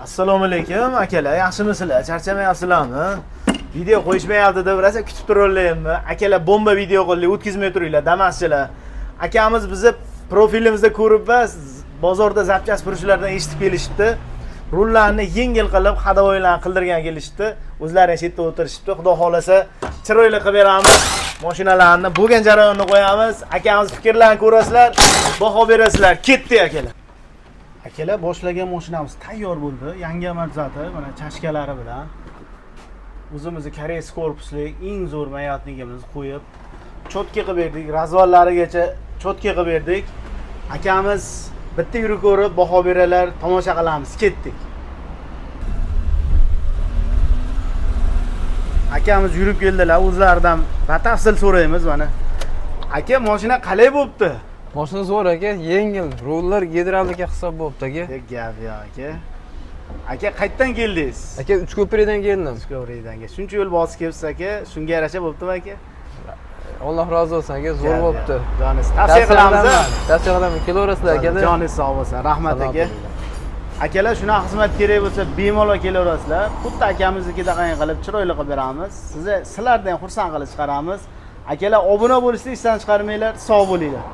Assalomu alaykum akalar, yaxshimisizlar? Charchamayapsizlarmi? Video qo'yishmayapti deb rosa kutib turolmayapmi? Akalar bomba video qildik, o'tkazmay turinglar, damaschilar. Akamiz bizni profilimizda ko'rib va bozorda zapchast furushlardan eshitib kelishibdi. Rullarni yengil qilib, hadovoylarni qildirgan kelishibdi. O'zlari chetda o'tirishibdi. Xudo xolasa chiroyli qilib beramiz. Mashinalarni bo'lgan jarayonni qo'yamiz. Akamiz fikrlarini ko'rasizlar, baho berasizlar. Ketdi akalar. Akalar, boshlagan mashinamiz tayyor bo'ldi. Yangi marzati, mana chashkalari bilan. O'zimizni koreys korpusli eng zo'r mayatligimizni qo'yib, cho'tka qilib berdik, razvallarigacha cho'tka qilib berdik. Akamiz bitta yurib ko'rib, baho beralar, tomosha qilamiz, ketdik. Akamiz yurib keldilar, o'zlaridan batafsil so'raymiz mana. Aka, mashina qalay bo'libdi? Mashina zo'r aka, yengil, rullar gidravlika hisob bo'libdi aka. Gap yo'q aka. Aka, qayerdan keldingiz? Aka, Uchko'prikdan keldim. Uchko'prikdan. Shuncha yo'l bosib kelibsiz aka, shunga yarasha bo'libdimi aka? Alloh rozi bo'lsin aka, zo'r bo'libdi. Joningiz, tavsiya qilamiz. Tavsiya qilaman, kelaverasizlar akalar. Joningiz sog' bo'lsin, rahmat aka. Akalar, shunaqa xizmat kerak bo'lsa, bemalol kelaverasizlar. Xuddi akamiznikida qilib chiroyli qilib beramiz. Sizlardan xursand qilib chiqaramiz. Akalar, obuna bo'lishni esdan chiqarmanglar, sog' bo'linglar.